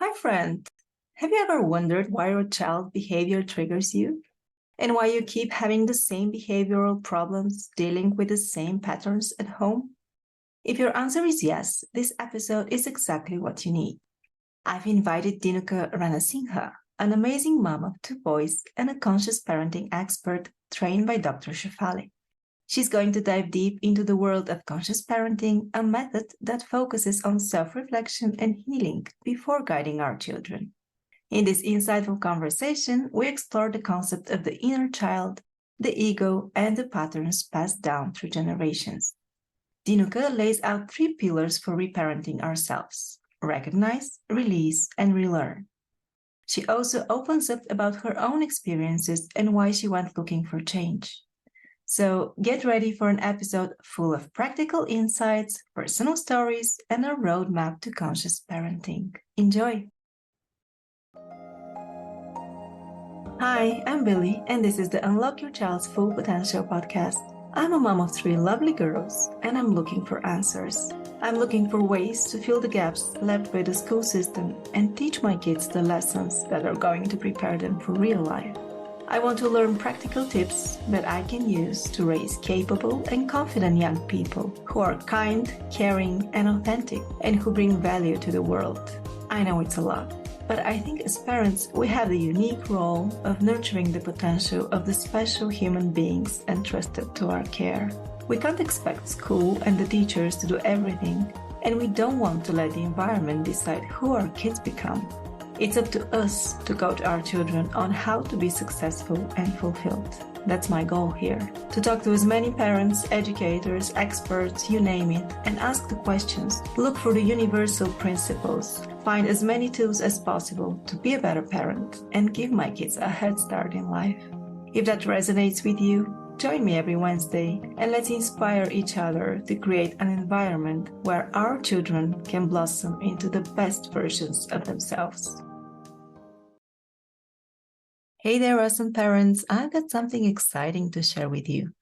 Hi, friend. Have you ever wondered why your child behavior triggers you? And why you keep having the same behavioral problems dealing with the same patterns at home? If your answer is yes, this episode is exactly what you need. I've invited Dinuka Ranasinghe, an amazing mom of two boys and a conscious parenting expert trained by Dr. Shefali. She's going to dive deep into the world of conscious parenting, a method that focuses on self reflection and healing before guiding our children. In this insightful conversation, we explore the concept of the inner child, the ego, and the patterns passed down through generations. Dinuka lays out three pillars for reparenting ourselves: recognize, release, and relearn. She also opens up about her own experiences and why she went looking for change. So get ready for an episode full of practical insights, personal stories, and a roadmap to conscious parenting. Enjoy! Hi, I'm Billy, and this is the Unlock Your Child's Full Potential podcast. I'm a mom of three lovely girls, and I'm looking for answers. I'm looking for ways to fill the gaps left by the school system and teach my kids the lessons that are going to prepare them for real life. I want to learn practical tips that I can use to raise capable and confident young people who are kind, caring, and authentic, and who bring value to the world. I know it's a lot, but I think as parents, we have the unique role of nurturing the potential of the special human beings entrusted to our care. We can't expect school and the teachers to do everything, and we don't want to let the environment decide who our kids become. It's up to us to coach our children on how to be successful and fulfilled. That's my goal here, to talk to as many parents, educators, experts, you name it, and ask the questions. Look for the universal principles. Find as many tools as possible to be a better parent and give my kids a head start in life. If that resonates with you, join me every Wednesday and let's inspire each other to create an environment where our children can blossom into the best versions of themselves. Hey there, awesome parents. I've got something exciting to share with you.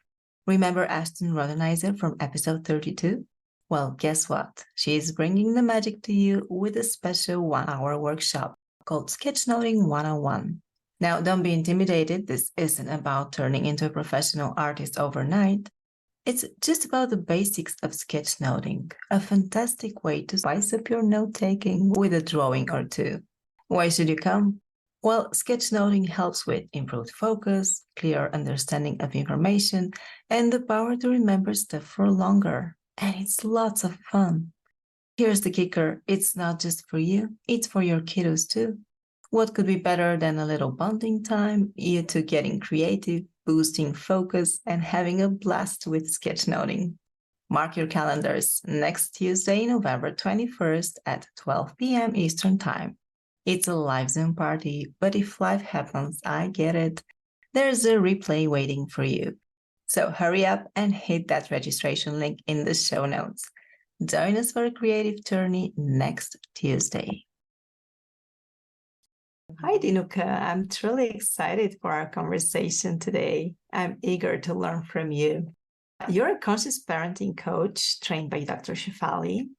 Remember Ashton Rodenizer from episode 32? Well, guess what? She is bringing the magic to you with a special 1-hour workshop called Sketchnoting 101. Now, don't be intimidated. This isn't about turning into a professional artist overnight. It's just about the basics of sketchnoting, a fantastic way to spice up your note-taking with a drawing or two. Why should you come? Well, sketchnoting helps with improved focus, clear understanding of information, and the power to remember stuff for longer. And it's lots of fun. Here's the kicker. It's not just for you, it's for your kiddos too. What could be better than a little bonding time, you two getting creative, boosting focus, and having a blast with sketchnoting? Mark your calendars next Tuesday, November 21st at 12 p.m. Eastern Time. It's a live Zoom party, but if life happens, I get it. There's a replay waiting for you. So hurry up and hit that registration link in the show notes. Join us for a creative journey next Tuesday. Hi, Dinuka. I'm truly excited for our conversation today. I'm eager to learn from you. You're a conscious parenting coach trained by Dr. Shefali.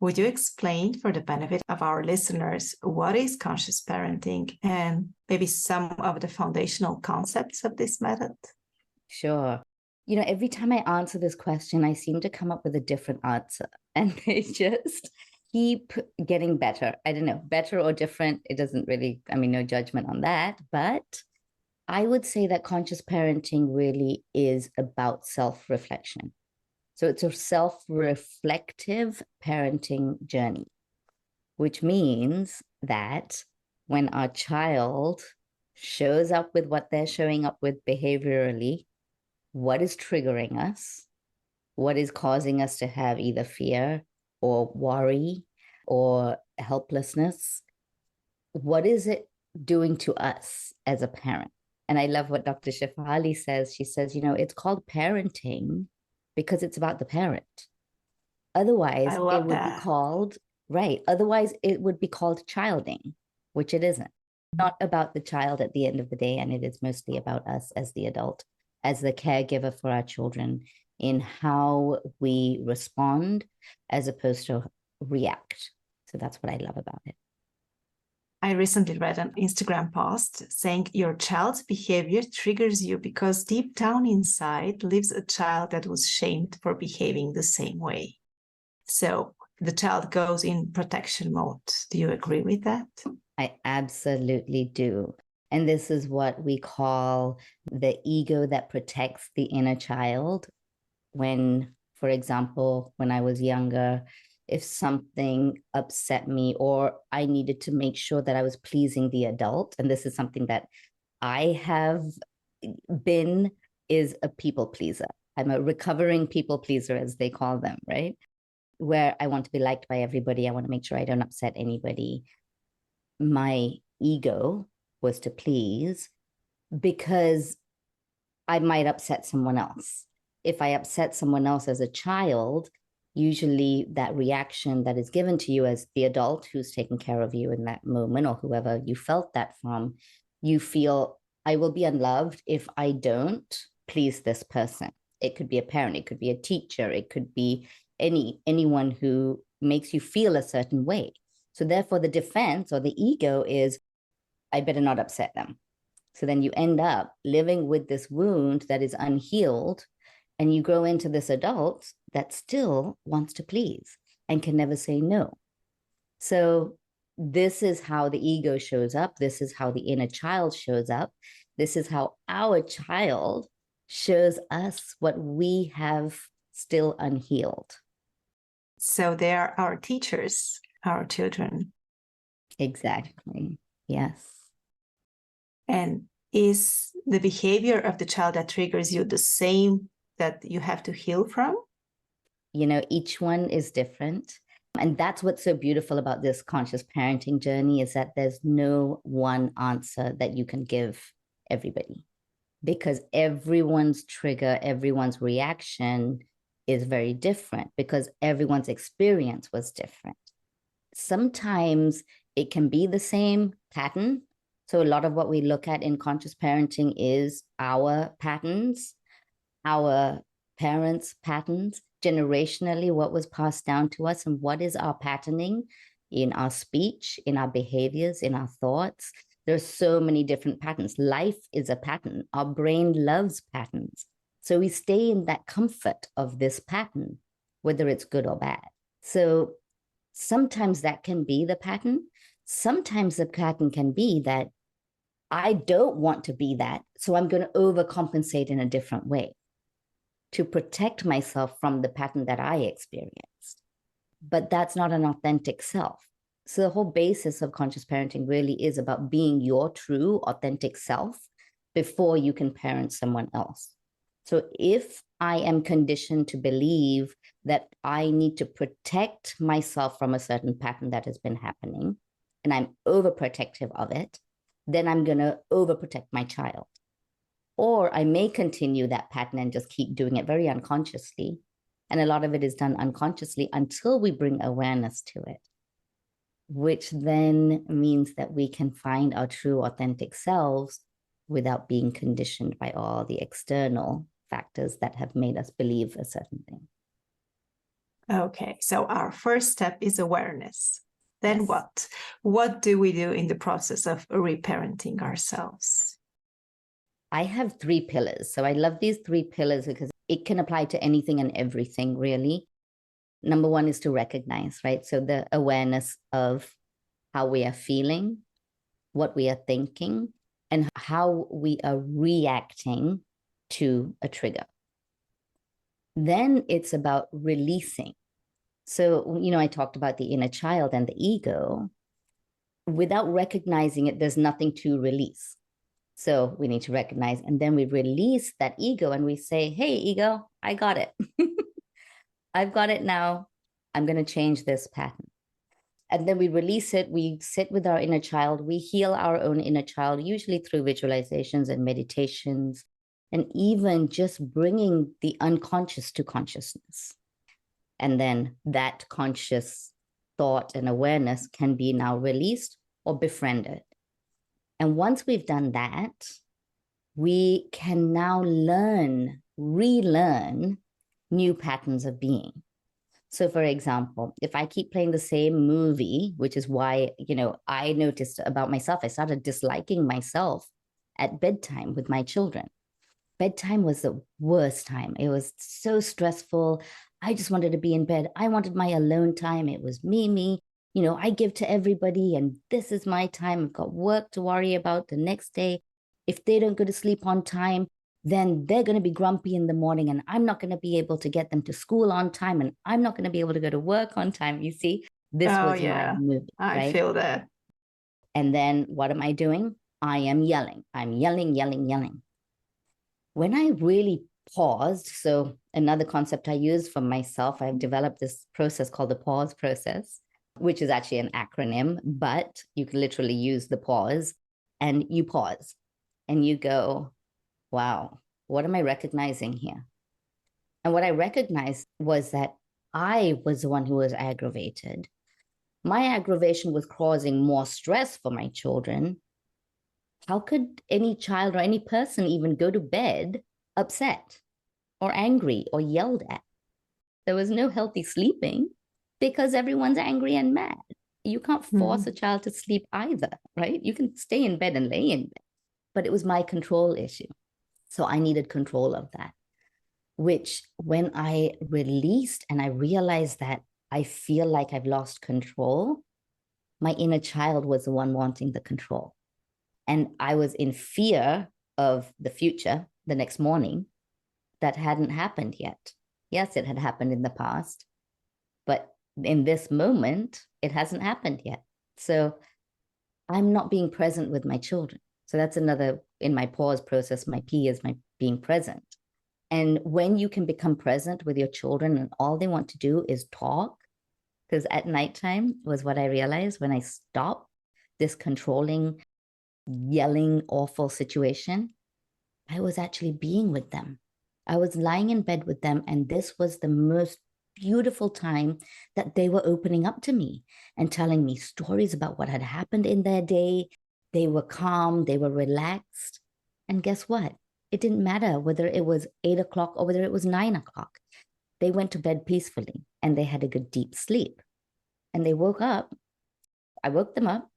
Would you explain, for the benefit of our listeners, what is conscious parenting and maybe some of the foundational concepts of this method? Sure. Every time I answer this question, I seem to come up with a different answer, and they just keep getting better. I don't know, better or different. It doesn't really, no judgment on that. But I would say that conscious parenting really is about self-reflection. So it's a self-reflective parenting journey, which means that when our child shows up with what they're showing up with behaviorally, what is triggering us, what is causing us to have either fear or worry or helplessness, what is it doing to us as a parent? And I love what Dr. Shefali says. She says, it's called parenting because it's about the parent. Otherwise, it would be called, right. Otherwise, it would be called childing, which it isn't. Not about the child at the end of the day. And it is mostly about us as the adult, as the caregiver for our children, in how we respond as opposed to react. So that's what I love about it. I recently read an Instagram post saying your child's behavior triggers you because deep down inside lives a child that was shamed for behaving the same way. So the child goes in protection mode. Do you agree with that? I absolutely do. And this is what we call the ego that protects the inner child. When, for example, when I was younger, if something upset me or I needed to make sure that I was pleasing the adult, and this is something that I have been, is a people pleaser. I'm a recovering people pleaser, as they call them, right? Where I want to be liked by everybody. I want to make sure I don't upset anybody. My ego was to please because I might upset someone else. If I upset someone else as a child, usually that reaction that is given to you as the adult who's taking care of you in that moment, or whoever you felt that from, you feel, I will be unloved if I don't please this person. It could be a parent, it could be a teacher, it could be anyone who makes you feel a certain way. So therefore, the defense or the ego is, I better not upset them. So then you end up living with this wound that is unhealed, and you grow into this adult that still wants to please and can never say no. So this is how the ego shows up. This is how the inner child shows up. This is how our child shows us what we have still unhealed. So they are our teachers, our children. Exactly. Yes. And is the behavior of the child that triggers you the same that you have to heal from? You know, each one is different. And that's what's so beautiful about this conscious parenting journey, is that there's no one answer that you can give everybody, because everyone's trigger, everyone's reaction is very different, because everyone's experience was different. Sometimes it can be the same pattern. So a lot of what we look at in conscious parenting is our patterns, our parents' patterns, generationally, what was passed down to us, and what is our patterning in our speech, in our behaviors, in our thoughts. There's so many different patterns. Life is a pattern. Our brain loves patterns. So we stay in that comfort of this pattern, whether it's good or bad. So sometimes that can be the pattern. Sometimes the pattern can be that I don't want to be that, so I'm going to overcompensate in a different way to protect myself from the pattern that I experienced. But that's not an authentic self. So the whole basis of conscious parenting really is about being your true, authentic self before you can parent someone else. So if I am conditioned to believe that I need to protect myself from a certain pattern that has been happening, and I'm overprotective of it, then I'm going to overprotect my child. Or I may continue that pattern and just keep doing it very unconsciously. And a lot of it is done unconsciously until we bring awareness to it, which then means that we can find our true, authentic selves without being conditioned by all the external factors that have made us believe a certain thing. Okay, so our first step is awareness. Then Yes. what? What do we do in the process of reparenting ourselves? I have 3 pillars. So I love these 3 pillars because it can apply to anything and everything, really. Number 1 is to recognize, right? So the awareness of how we are feeling, what we are thinking, and how we are reacting to a trigger. Then it's about releasing. So, you know, I talked about the inner child and the ego. Without recognizing it, there's nothing to release. So we need to recognize, and then we release that ego and we say, hey, ego, I got it. I've got it now. I'm going to change this pattern. And then we release it. We sit with our inner child. We heal our own inner child, usually through visualizations and meditations, and even just bringing the unconscious to consciousness. And then that conscious thought and awareness can be now released or befriended. And once we've done that, we can now relearn new patterns of being. So, for example, if I keep playing the same movie, which is why, I noticed about myself, I started disliking myself at bedtime with my children. Bedtime was the worst time. It was so stressful. I just wanted to be in bed. I wanted my alone time. It was me. I give to everybody, and this is my time. I've got work to worry about the next day. If they don't go to sleep on time, then they're going to be grumpy in the morning, and I'm not going to be able to get them to school on time, and I'm not going to be able to go to work on time. You see, this Oh, was my yeah, mood, I right? feel that. And then what am I doing? I am yelling. I'm yelling, yelling, yelling. When I really paused, so another concept I use for myself, I've developed this process called the pause process, which is actually an acronym, but you can literally use the pause, and you pause and you go, wow, what am I recognizing here? And what I recognized was that I was the one who was aggravated. My aggravation was causing more stress for my children. How could any child or any person even go to bed upset or angry or yelled at? There was no healthy sleeping because everyone's angry and mad. You can't force a child to sleep either, right? You can stay in bed and lay in bed, but it was my control issue. So I needed control of that, which when I released and I realized that I feel like I've lost control, my inner child was the one wanting the control. And I was in fear of the future the next morning that hadn't happened yet. Yes, it had happened in the past, but in this moment, it hasn't happened yet. So I'm not being present with my children. So that's another in my pause process. My P is my being present. And when you can become present with your children and all they want to do is talk, because at nighttime was what I realized when I stopped this controlling, yelling, awful situation, I was actually being with them. I was lying in bed with them, and this was the most beautiful time that they were opening up to me and telling me stories about what had happened in their day. They were calm, they were relaxed. And guess what? It didn't matter whether it was 8 o'clock or whether it was 9 o'clock. They went to bed peacefully and they had a good deep sleep. And they woke up. I woke them up,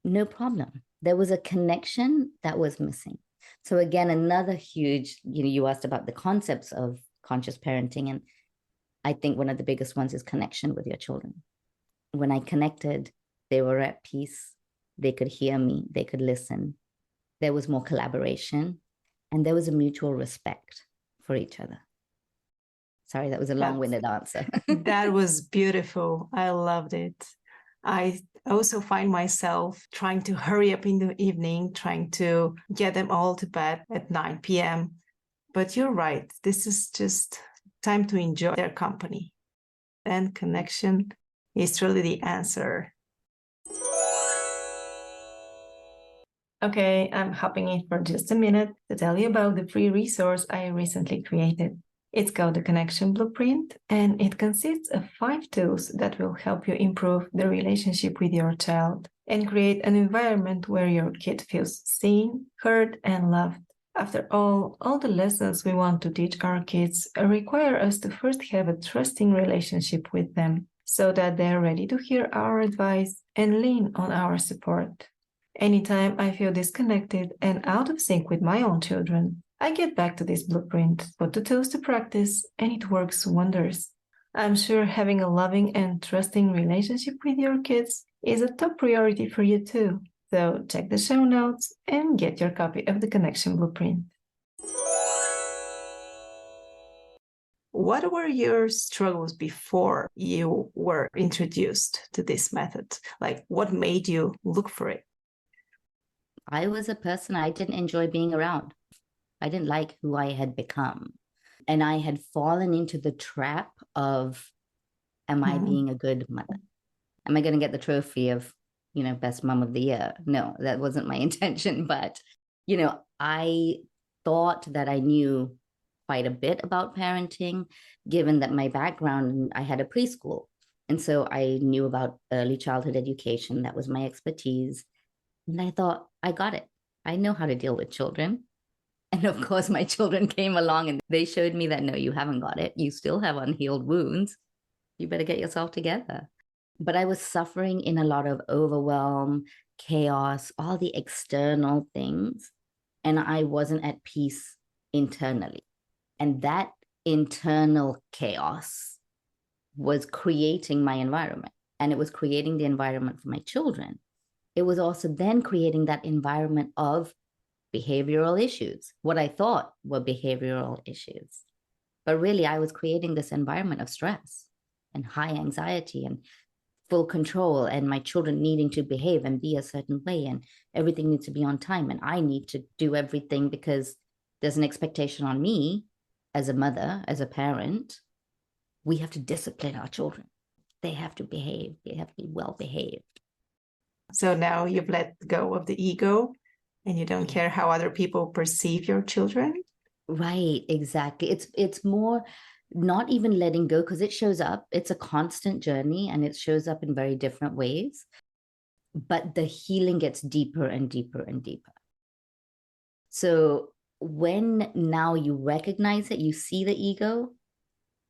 no problem. There was a connection that was missing. So again, another huge, you asked about the concepts of conscious parenting. And I think one of the biggest ones is connection with your children. When I connected, they were at peace. They could hear me. They could listen. There was more collaboration. And there was a mutual respect for each other. Sorry, that was a long-winded answer. That was beautiful. I loved it. I also find myself trying to hurry up in the evening, trying to get them all to bed at 9 p.m. But you're right. This is just time to enjoy their company. And connection is truly the answer. Okay, I'm hopping in for just a minute to tell you about the free resource I recently created. It's called the Connection Blueprint, and it consists of 5 tools that will help you improve the relationship with your child and create an environment where your kid feels seen, heard, and loved. After all the lessons we want to teach our kids require us to first have a trusting relationship with them so that they're ready to hear our advice and lean on our support. Anytime I feel disconnected and out of sync with my own children, I get back to this blueprint, put the tools to practice, and it works wonders. I'm sure having a loving and trusting relationship with your kids is a top priority for you too. So check the show notes and get your copy of the Connection Blueprint. What were your struggles before you were introduced to this method? Like, what made you look for it? I was a person I didn't enjoy being around. I didn't like who I had become. And I had fallen into the trap of, am I being a good mother? Am I going to get the trophy of, best mom of the year? No, that wasn't my intention. But, I thought that I knew quite a bit about parenting, given that my background, I had a preschool. And so I knew about early childhood education. That was my expertise. And I thought, I got it. I know how to deal with children. And of course, my children came along and they showed me that, no, you haven't got it. You still have unhealed wounds. You better get yourself together. But I was suffering in a lot of overwhelm, chaos, all the external things. And I wasn't at peace internally. And that internal chaos was creating my environment. And it was creating the environment for my children. It was also then creating that environment of behavioral issues, what I thought were behavioral issues. But really, I was creating this environment of stress and high anxiety and full control, and my children needing to behave and be a certain way, and everything needs to be on time. And I need to do everything because there's an expectation on me as a mother, as a parent. We have to discipline our children. They have to behave. They have to be well behaved. So now you've let go of the ego and you don't care how other people perceive your children? Right, exactly. It's more not even letting go, because it shows up. It's a constant journey and it shows up in very different ways. But the healing gets deeper and deeper and deeper. So when now you recognize it, you see the ego,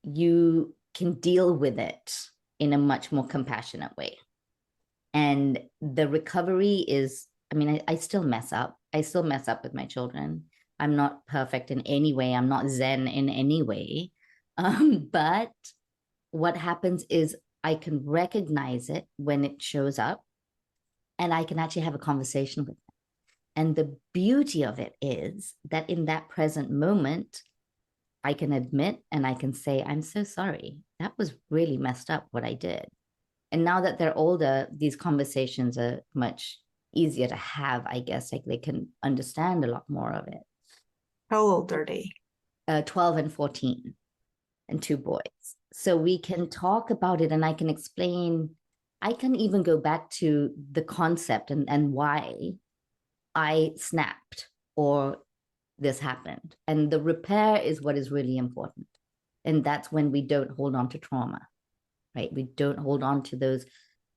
you can deal with it in a much more compassionate way. And the recovery is, I mean, I still mess up. I still mess up with my children. I'm not perfect in any way. I'm not Zen in any way. But what happens is I can recognize it when it shows up, and I can actually have a conversation with them. And the beauty of it is that in that present moment, I can admit and I can say, I'm so sorry. That was really messed up what I did. And now that they're older, these conversations are much easier to have, I guess. Like they can understand a lot more of it. How old are they? 12 and 14, and 2 boys. So we can talk about it and I can explain. I can even go back to the concept and why I snapped or this happened. And the repair is what is really important. And that's when we don't hold on to trauma, right? We don't hold on to those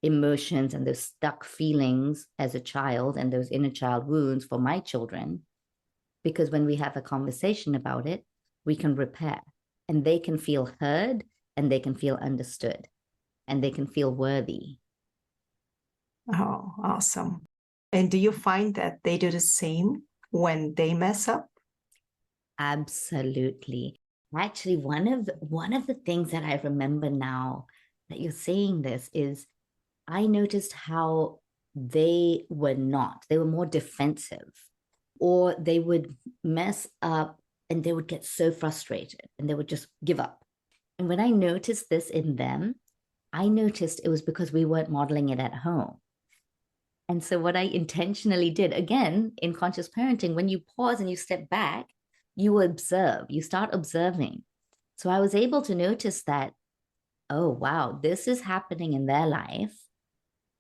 emotions and those stuck feelings as a child and those inner child wounds for my children. Because when we have a conversation about it, we can repair, and they can feel heard and they can feel understood and they can feel worthy. Oh, awesome. And do you find that they do the same when they mess up? Absolutely. Actually, one of the things that I remember now that you're saying this is I noticed how they were more defensive, or they would mess up and they would get so frustrated and they would just give up. And when I noticed this in them, I noticed it was because we weren't modeling it at home. And so what I intentionally did, again, in conscious parenting, when you pause and you step back, you observe, you start observing. So I was able to notice that, oh, wow, this is happening in their life.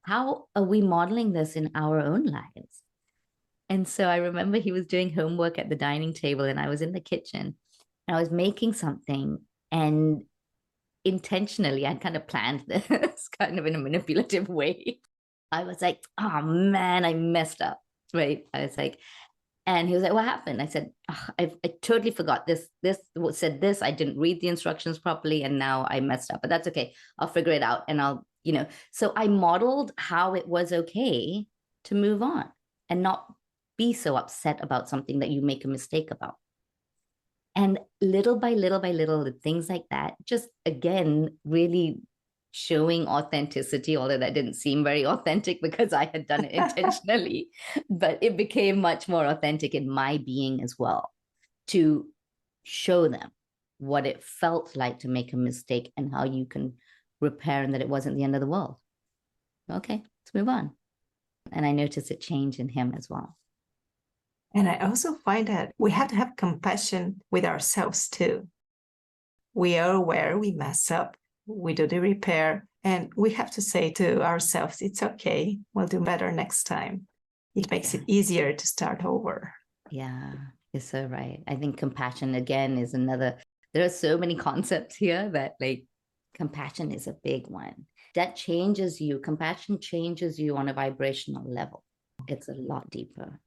How are we modeling this in our own lives? And so I remember he was doing homework at the dining table and I was in the kitchen and I was making something, and intentionally I'd kind of planned this kind of in a manipulative way. I was like, oh man, I messed up, right? I was like, and he was like, what happened? I said, oh, I totally forgot this said this. I didn't read the instructions properly and now I messed up, but that's okay. I'll figure it out and I'll, so I modeled how it was okay to move on and not be so upset about something that you make a mistake about. And little by little by little, things like that, just again, really showing authenticity, although that didn't seem very authentic because I had done it intentionally, but it became much more authentic in my being as well, to show them what it felt like to make a mistake and how you can repair, and that it wasn't the end of the world. Okay, let's move on. And I noticed a change in him as well. And I also find that we have to have compassion with ourselves too. We are aware we mess up, we do the repair, and we have to say to ourselves, it's okay, we'll do better next time. It makes it easier to start over. Yeah, you're so right. I think compassion, again, is another, there are so many concepts here that like compassion is a big one. That changes you. Compassion changes you on a vibrational level. It's a lot deeper.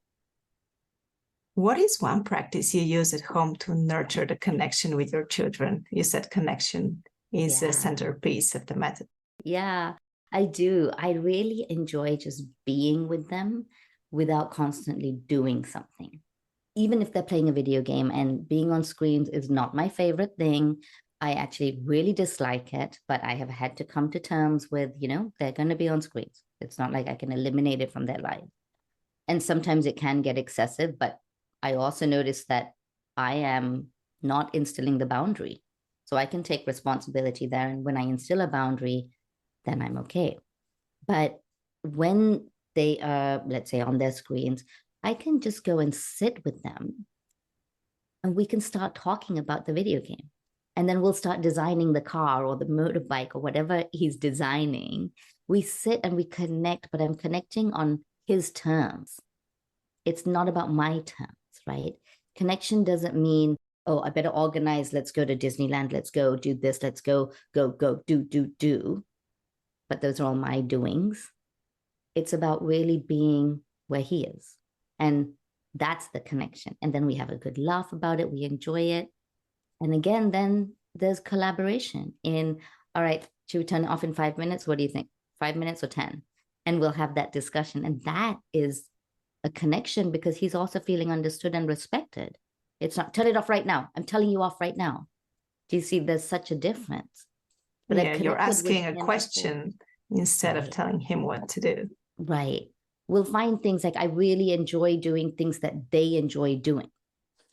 What is one practice you use at home to nurture the connection with your children? You said connection. is a centerpiece of the method. Yeah, I do. I really enjoy just being with them without constantly doing something. Even if they're playing a video game, and being on screens is not my favorite thing. I actually really dislike it, but I have had to come to terms with, they're going to be on screens. It's not like I can eliminate it from their life. And sometimes it can get excessive, but I also notice that I am not instilling the boundary. So I can take responsibility there. And when I instill a boundary, then I'm okay. But when they are, let's say, on their screens, I can just go and sit with them and we can start talking about the video game. And then we'll start designing the car or the motorbike or whatever he's designing. We sit and we connect, but I'm connecting on his terms. It's not about my terms, right? Connection doesn't mean, oh, I better organize. Let's go to Disneyland. Let's go do this. Let's go, do. But those are all my doings. It's about really being where he is. And that's the connection. And then we have a good laugh about it. We enjoy it. And again, then there's collaboration in, all right, should we turn it off in 5 minutes? What do you think? 5 minutes or 10? And we'll have that discussion. And that is a connection because he's also feeling understood and respected. It's not, turn it off right now. I'm telling you off right now. Do you see there's such a difference? But yeah, you're asking a question instead of telling him what to do. Right. We'll find things like I really enjoy doing things that they enjoy doing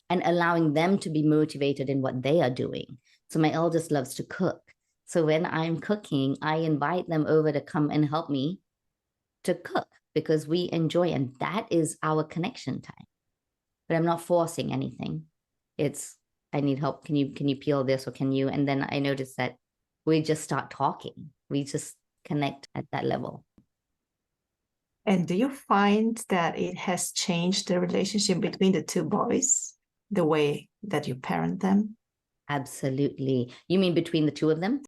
and allowing them to be motivated in what they are doing. So my eldest loves to cook. So when I'm cooking, I invite them over to come and help me to cook because we enjoy, and that is our connection time. But I'm not forcing anything. It's, I need help. Can you peel this or can you? And then I notice that we just start talking. We just connect at that level. And do you find that it has changed the relationship between the two boys, the way that you parent them? Absolutely. You mean between the two of them?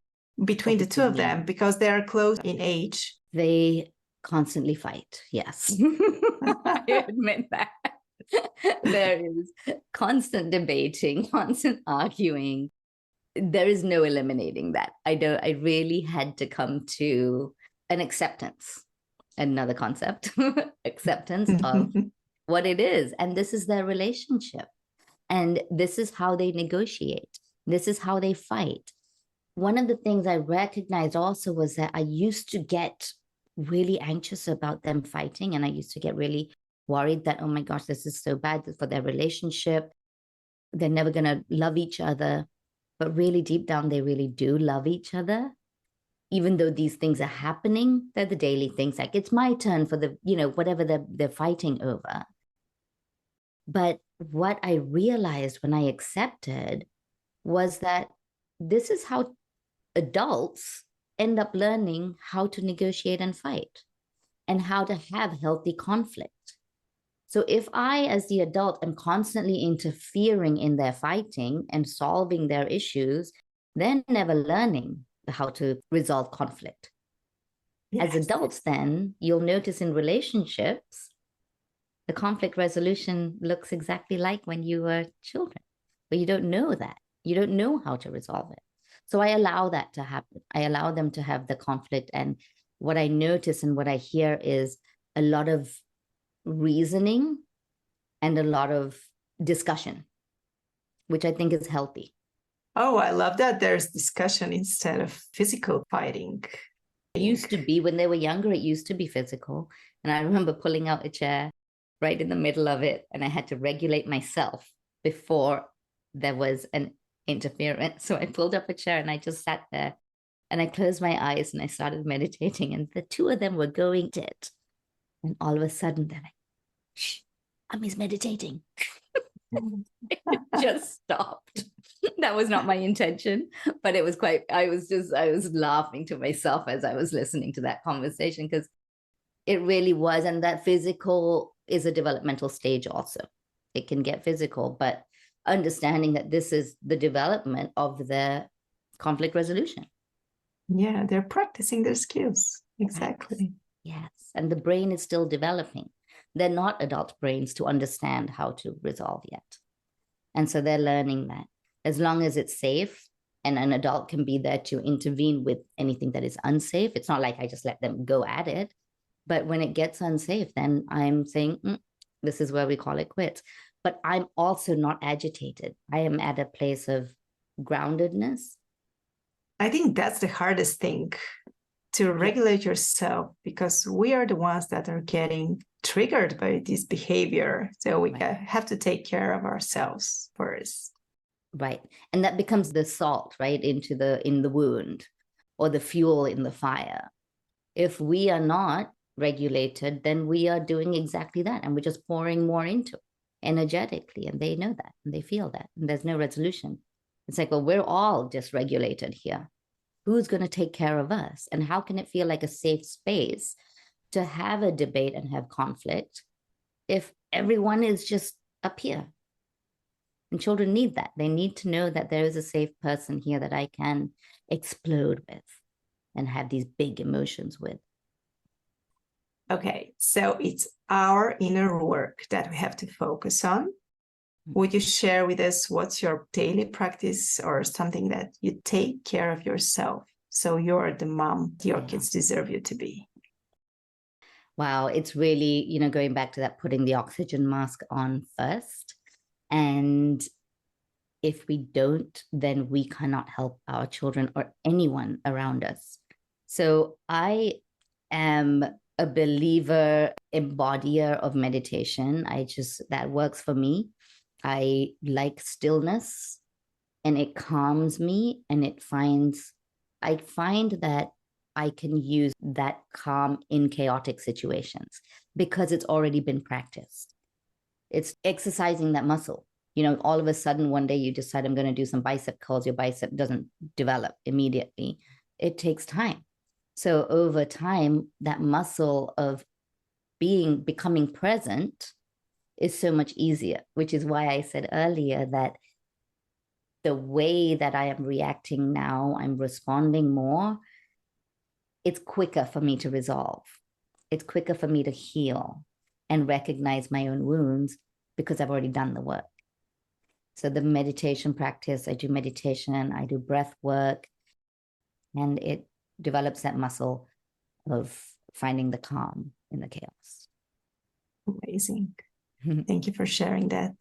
Between the two of them, because they are close in age. They constantly fight. Yes. I admit that. There is constant debating, constant arguing. There is no eliminating that. I really had to come to an acceptance, another concept, acceptance of what it is. And this is their relationship. And this is how they negotiate. This is how they fight. One of the things I recognized also was that I used to get really anxious about them fighting. And I used to get really worried that, oh my gosh, this is so bad for their relationship. They're never going to love each other. But really deep down, they really do love each other. Even though these things are happening, they're the daily things. Like it's my turn for the, whatever they're fighting over. But what I realized when I accepted was that this is how adults end up learning how to negotiate and fight and how to have healthy conflict. So if I, as the adult, am constantly interfering in their fighting and solving their issues, they're never learning how to resolve conflict. Yes. As adults, then, you'll notice in relationships, the conflict resolution looks exactly like when you were children, but you don't know that. You don't know how to resolve it. So I allow that to happen. I allow them to have the conflict. And what I notice and what I hear is a lot of reasoning and a lot of discussion, which I think is healthy. Oh, I love that there's discussion instead of physical fighting. It used to be when they were younger, it used to be physical. And I remember pulling out a chair right in the middle of it, and I had to regulate myself before there was an interference. So I pulled up a chair and I just sat there and I closed my eyes and I started meditating, and the two of them were going at it. And all of a sudden they're like, shh, Ammy's meditating. It just stopped. That was not my intention, but it was I was laughing to myself as I was listening to that conversation, because it really was. And that physical is a developmental stage also. It can get physical, but understanding that this is the development of the conflict resolution. Yeah, they're practicing their skills. Exactly. Yes. And the brain is still developing. They're not adult brains to understand how to resolve yet. And so they're learning that as long as it's safe, And an adult can be there to intervene with anything that is unsafe. It's not like I just let them go at it. But when it gets unsafe, then I'm saying, this is where we call it quits. But I'm also not agitated. I am at a place of groundedness. I think that's the hardest thing, to regulate yourself, because we are the ones that are getting triggered by this behavior. So we have to take care of ourselves first. Right. And that becomes the salt, right, in the wound, or the fuel in the fire. If we are not regulated, then we are doing exactly that. And we're just pouring more into it energetically. And they know that, and they feel that. And there's no resolution. It's like, well, we're all dysregulated here. Who's going to take care of us? And how can it feel like a safe space to have a debate and have conflict if everyone is just up here? And children need that. They need to know that there is a safe person here that I can explode with and have these big emotions with. Okay, so it's our inner work that we have to focus on. Would you share with us what's your daily practice, or something that you take care of yourself so you're the mom your kids deserve you to be? Wow, it's really, going back to that, putting the oxygen mask on first. And if we don't, then we cannot help our children or anyone around us. So I am a believer, embodier of meditation. That works for me. I like stillness, and it calms me, and I find that I can use that calm in chaotic situations because it's already been practiced. It's exercising that muscle. All of a sudden, one day you decide, I'm going to do some bicep curls. Your bicep doesn't develop immediately. It takes time. So over time, that muscle of becoming present is so much easier, which is why I said earlier that the way that I am reacting now, I'm responding more. It's quicker for me to resolve. It's quicker for me to heal and recognize my own wounds because I've already done the work. So the meditation practice, I do meditation, I do breath work, and it develops that muscle of finding the calm in the chaos. Amazing. Thank you for sharing that.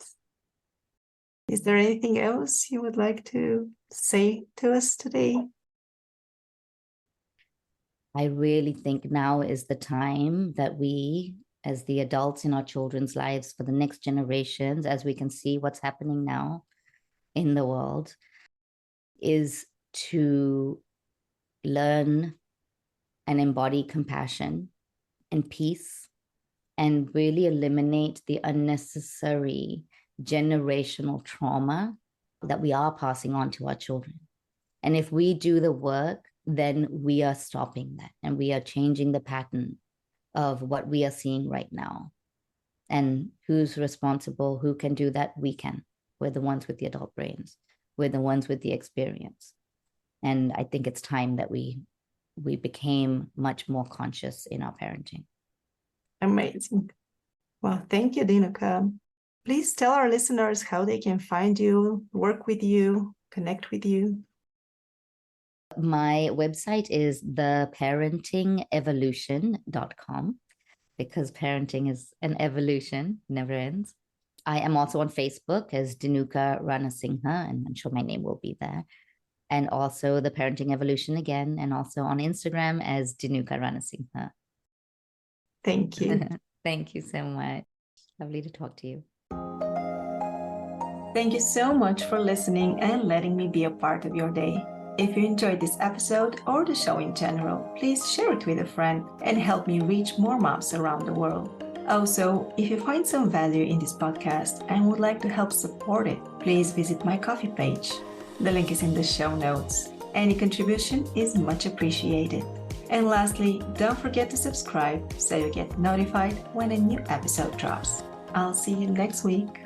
Is there anything else you would like to say to us today? I really think now is the time that we, as the adults in our children's lives for the next generations, as we can see what's happening now in the world, is to learn and embody compassion and peace, and really eliminate the unnecessary generational trauma that we are passing on to our children. And if we do the work, then we are stopping that, and we are changing the pattern of what we are seeing right now. And who's responsible? Who can do that? We can. We're the ones with the adult brains. We're the ones with the experience. And I think it's time that we became much more conscious in our parenting. Amazing. Well, thank you, Dinuka. Please tell our listeners how they can find you, work with you, connect with you. My website is theparentingevolution.com, because parenting is an evolution, never ends. I am also on Facebook as Dinuka Ranasinghe, and I'm sure my name will be there. And also The Parenting Evolution again, and also on Instagram as Dinuka Ranasinghe. Thank you. Thank you so much. Lovely to talk to you. Thank you so much for listening and letting me be a part of your day. If you enjoyed this episode or the show in general, please share it with a friend and help me reach more moms around the world. Also, if you find some value in this podcast and would like to help support it, please visit my Ko-fi page. The link is in the show notes. Any contribution is much appreciated. And lastly, don't forget to subscribe so you get notified when a new episode drops. I'll see you next week.